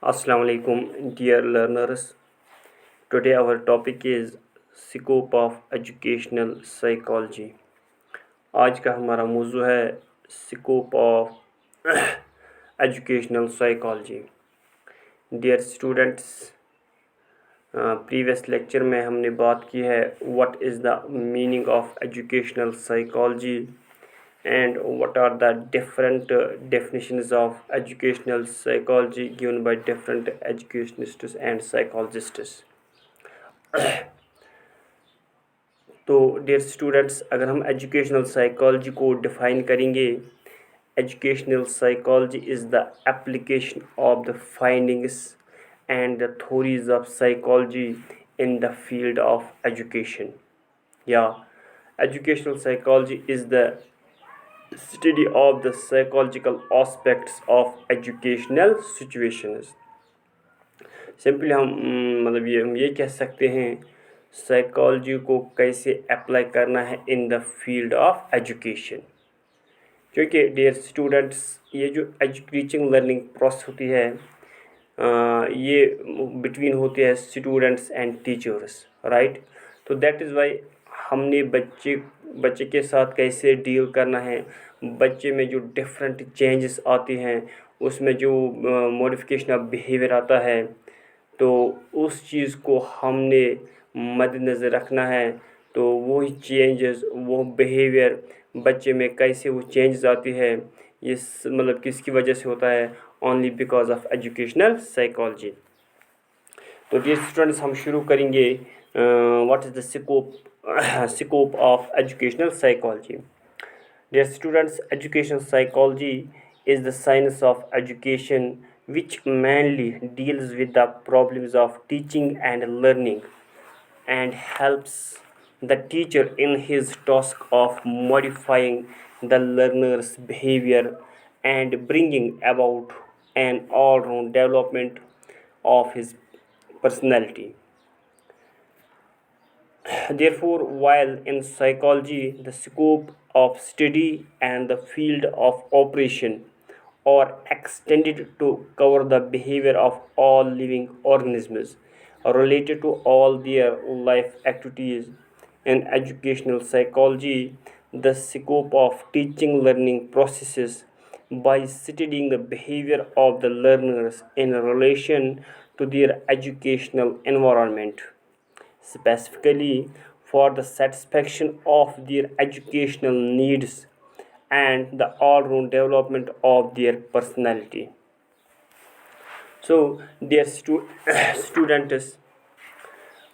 Assalamu alaikum, dear learners. Today our topic is scope of educational psychology. आज का हमारा मौजू है scope of educational psychology. Dear students, previous lecture में हमने बात की है what is the meaning of educational psychology and what are the different definitions of educational psychology given by different educationists and psychologists. तो डियर स्टूडेंट्स, अगर हम educational psychology को define करेंगे, educational psychology is the application of the findings and the theories of psychology in the field of education, या educational psychology is the study of the psychological aspects of educational situations. Simply मतलब हम ये कह सकते हैं psychology को कैसे apply करना है इन द फील्ड ऑफ एजुकेशन. क्योंकि डियर स्टूडेंट्स, ये जो टीचिंग लर्निंग प्रोसेस होती है, ये बिटवीन होती है स्टूडेंट्स एंड टीचर्स, राइट. तो दैट इज़ वाई हमने बच्चे के साथ कैसे डील करना है, बच्चे में जो डिफरेंट चेंजेस आती हैं, उसमें जो मॉडिफिकेशन ऑफ बिहेवियर आता है, तो उस चीज़ को हमने मद्देनज़र रखना है. तो वही चेंजेस, वो बिहेवियर बच्चे में कैसे वो चेंजेस आती है, ये मतलब किसकी वजह से होता है, only because of educational psychology. तो डियर स्टूडेंट्स, हम शुरू करेंगे what is the scope of educational psychology. Dear students, educational psychology is the science of education which mainly deals with the problems of teaching and learning and helps the teacher in his task of modifying the learner's behavior and bringing about an all-round development of his personality. Therefore, while in psychology the scope of study and the field of operation are extended to cover the behavior of all living organisms related to all their life activities, in educational psychology the scope of teaching learning processes by studying the behavior of the learners in relation to their educational environment, specifically for the satisfaction of their educational needs and the all-round development of their personality. So, dear students,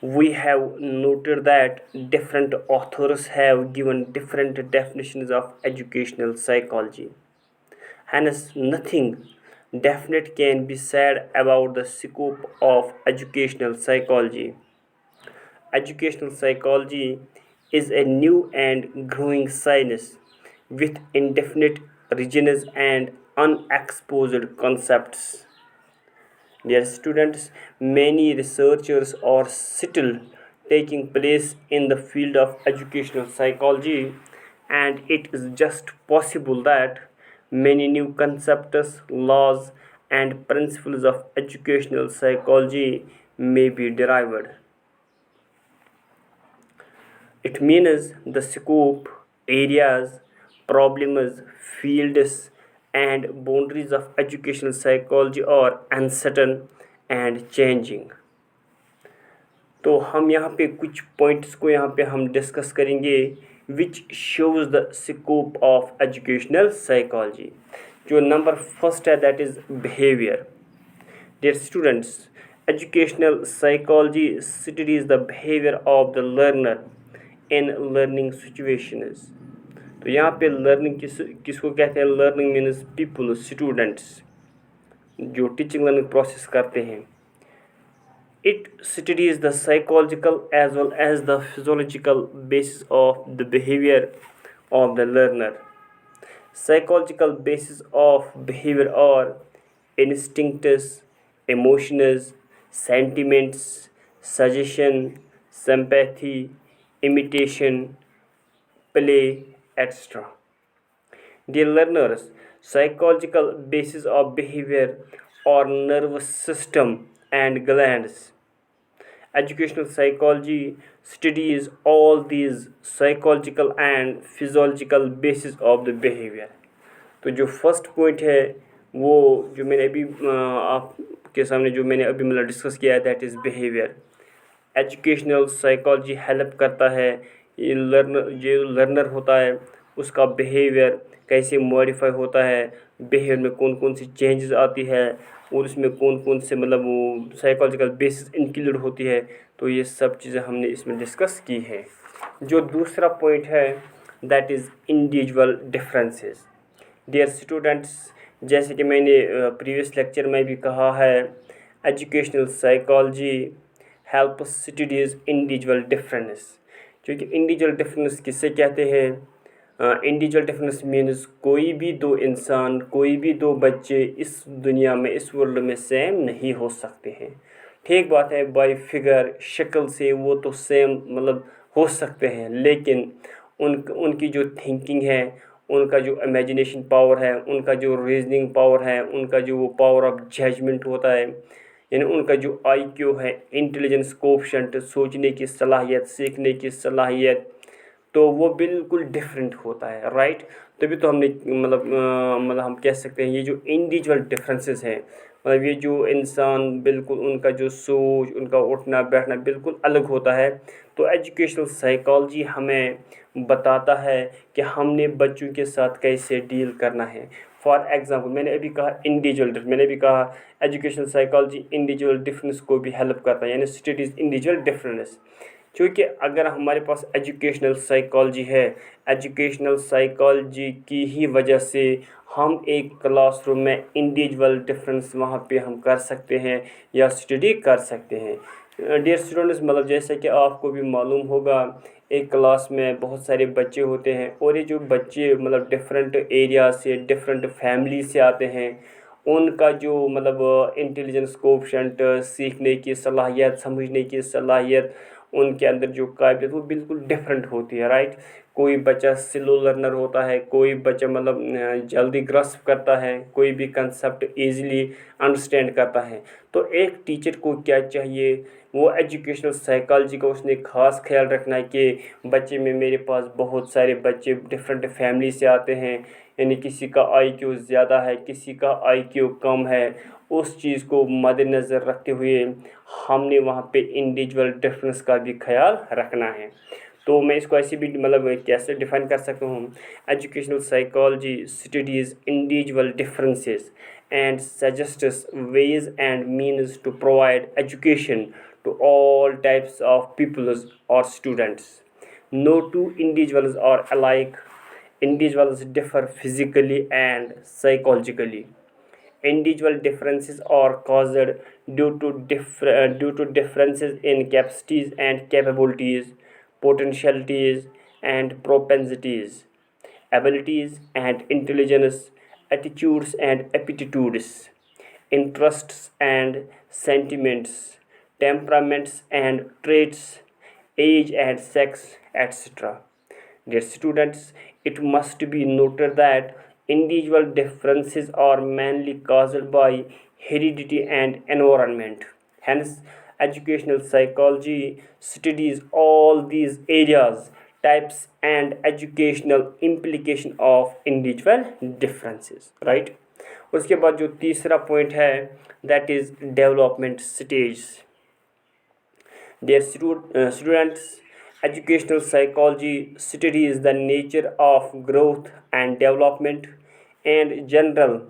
we have noted that different authors have given different definitions of educational psychology. Hence, nothing definite can be said about the scope of educational psychology. Educational psychology is a new and growing science with indefinite regions and unexposed concepts. Dear students, many researchers are still taking place in the field of educational psychology, and it is just possible that many new concepts, laws, and principles of educational psychology may be derived. It means the scope, areas, problems, fields, and boundaries of educational psychology are uncertain and changing. तो हम यहाँ पे कुछ points को यहाँ पे हम discuss करेंगे which shows the scope of educational psychology. जो नंबर फर्स्ट है that is behaviour. Dear students, educational psychology studies the behaviour of the learner in learning situations. तो यहाँ पे लर्निंग किसको कहते हैं? लर्निंग मीन्स पीपल, स्टूडेंट्स जो टीचिंग लर्निंग प्रोसेस करते हैं. It studies the psychological as well as the physiological basis of the behaviour of the learner. Psychological basis of behavior are instincts, emotions, sentiments, suggestion, sympathy, imitation, play, etc. Dear learners, psychological basis of behavior or nervous system and glands. Educational psychology studies all these psychological and physiological basis of the behavior. तो जो first point है वो जो मैंने अभी आपके सामने जो मैंने अभी मतलब डिस्कस किया है, that is behaviour. Educational psychology help करता है ये लर्नर होता है उसका बिहेवियर कैसे मॉडिफाई होता है, बिहेवियर में कौन कौन सी चेंजेस आती है और उसमें कौन कौन से मतलब वो साइकोलॉजिकल बेसिस इंक्लूड होती है. तो ये सब चीज़ें हमने इसमें डिस्कस की है. जो दूसरा पॉइंट है that is individual differences. Dear students, जैसे कि मैंने प्रीवियस लेक्चर में भी कहा है, educational psychology help studies individual difference. क्योंकि इंडिविजुअल डिफरेंस किससे कहते हैं? इंडिविजुअल डिफरेंस मीन्स कोई भी दो इंसान, कोई भी दो बच्चे इस दुनिया में, इस वर्ल्ड में सेम नहीं हो सकते हैं. ठीक बात है, बाय फिगर शक्ल से वो तो सेम मतलब हो सकते हैं, लेकिन उनकी जो थिंकिंग है, उनका जो इमेजिनेशन पावर है, उनका जो रीजनिंग पावर है, उनका जो वो पावर ऑफ जजमेंट होता है, यानी उनका जो आईक्यू है, इंटेलिजेंस कोफिशिएंट, सोचने की सलाहियत, सीखने की सलाहियत, तो वो बिल्कुल डिफरेंट होता है. राइट. तभी तो हमने मतलब हम कह सकते हैं ये जो इंडिविजुअल डिफरेंसेस हैं, मतलब ये जो इंसान बिल्कुल उनका जो सोच, उनका उठना बैठना बिल्कुल अलग होता है. तो एजुकेशनल साइकोलॉजी हमें बताता है कि हमने बच्चों के साथ कैसे डील करना है. फॉर एग्ज़ाम्पल मैंने अभी कहा मैंने भी कहा एजुकेशनल साइकोलॉजी इंडिविजुअल डिफरेंस को भी हेल्प करता है, यानी स्टडीज़ इंडिविजुअल डिफरेंस. क्योंकि अगर हमारे पास एजुकेशनल साइकोलॉजी है, एजुकेशनल साइकोलॉजी की ही वजह से हम एक क्लासरूम में इंडिविजुअल डिफरेंस वहाँ पे हम कर सकते हैं या स्टडी कर सकते हैं. डियर स्टूडेंट्स, मतलब जैसे कि आपको भी मालूम होगा, एक क्लास में बहुत सारे बच्चे होते हैं और ये जो बच्चे मतलब डिफरेंट एरिया से, डिफरेंट फैमिली से आते हैं, उनका जो मतलब इंटेलिजेंस कोफिशिएंट, सीखने की सलाहियत, समझने की सलाहियत, उनके अंदर जो काबिलियत वो बिल्कुल डिफरेंट होती है. राइट. कोई बच्चा स्लो लर्नर होता है, कोई बच्चा मतलब जल्दी ग्रस्प करता है, कोई भी कंसेप्ट इजीली अंडरस्टैंड करता है. तो एक टीचर को क्या चाहिए, वो एजुकेशनल साइकोलॉजी का उसने ख़ास ख्याल रखना है कि बच्चे में, मेरे पास बहुत सारे बच्चे डिफरेंट फैमिली से आते हैं, यानी किसी का आईक्यू ज़्यादा है, किसी का आईक्यू कम है. उस चीज़ को मद्देनज़र रखते हुए हमने वहाँ पे इंडिविजुअल डिफरेंस का भी ख्याल रखना है. तो मैं इसको ऐसे भी मतलब कैसे डिफाइन कर सकता हूँ, educational psychology studies individual differences and suggests ways and means to provide education to all types of peoples or students. No two individuals are alike. Individuals differ physically and psychologically. Individual differences are caused due to differences in capacities and capabilities, potentialities and propensities, abilities and intelligence, attitudes and aptitudes, interests and sentiments, temperaments and traits, age and sex, etc. Dear students, it must be noted that individual differences are mainly caused by heredity and environment. Hence, educational psychology studies all these areas, types and educational implication of individual differences. Right. उसके बाद जो तीसरा point है that is development stage. Dear students, educational psychology studies the nature of growth and development and general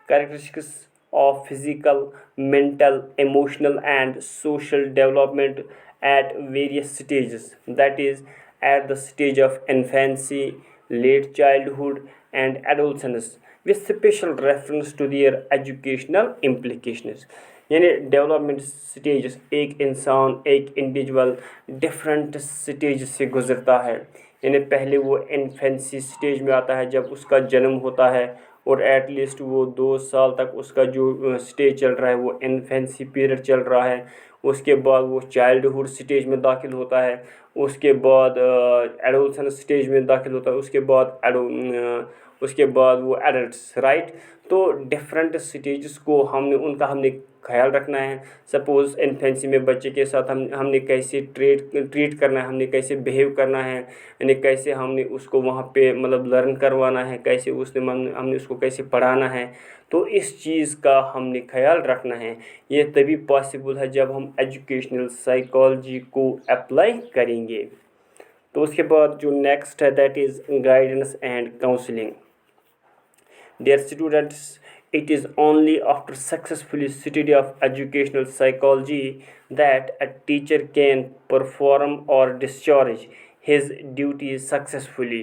characteristics of physical, mental, emotional, and social development at various stages. That is, at the stage of infancy, late childhood, and adolescence, with special reference to their educational implications. यानी development stage, एक इंसान, एक individual different stage से गुज़रता है. यानी पहले वो इन्फेंसी स्टेज में आता है जब उसका जन्म होता है, और एटलीस्ट वो 2 साल तक उसका जो स्टेज चल रहा है वो इन्फेंसी पीरियड चल रहा है. उसके बाद वो चाइल्डहुड स्टेज में दाखिल होता है, उसके बाद एडोलसेंस स्टेज में दाखिल होता है, उसके बाद उसके बाद वो एडल्ट्स, राइट। तो डिफरेंट स्टेजेस को हमने ख्याल रखना है। सपोज़ इन्फेंसी में बच्चे के साथ हमने कैसे ट्रीट करना है, हमने कैसे बिहेव करना है, यानी कैसे हमने उसको वहाँ पे मतलब लर्न करवाना है, कैसे हमने उसको कैसे पढ़ाना है। तो इस चीज़ का हमने ख्याल रखना है। ये तभी पॉसिबल है जब हम एजुकेशनल साइकोलॉजी को अप्लाई करेंगे। तो उसके बाद जो नेक्स्ट है that is guidance and counselling. Dear students, it is only after successfully study of educational psychology that a teacher can perform or discharge his duties successfully.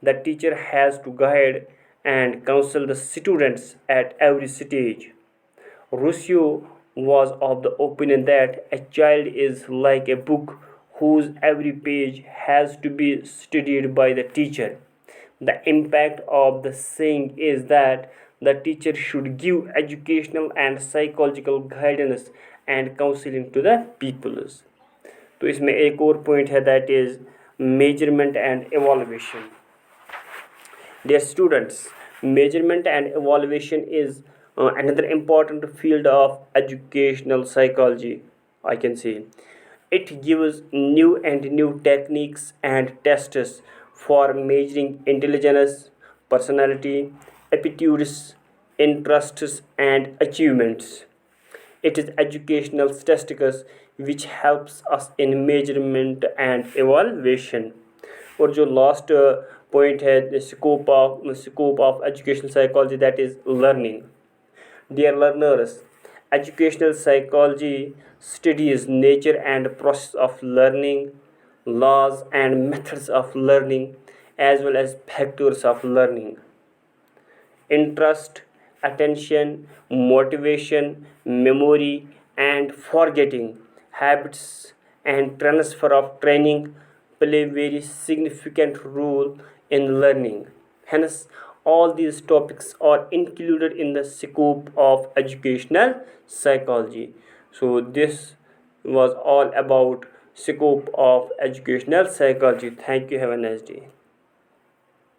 The teacher has to guide and counsel the students at every stage. Rousseau was of the opinion that a child is like a book whose every page has to be studied by the teacher. The impact of the saying is that the teacher should give educational and psychological guidance and counseling to the pupils. तो इसमें एक और point है that is measurement and evolution. Dear students, measurement and evaluation is another important field of educational psychology, I can say. It gives new techniques and tests for measuring intelligence, personality, aptitudes, interests, and achievements. It is educational statistics which helps us in measurement and evaluation. और जो last point है scope of educational psychology that is learning. Dear learners, educational psychology studies nature and process of learning, laws and methods of learning, as well as factors of learning. Interest, attention, motivation, memory, and forgetting, habits, and transfer of training play very significant role in learning. Hence, all these topics are included in the scope of educational psychology. So, this was all about scope of educational psychology. Thank you. Have a nice day.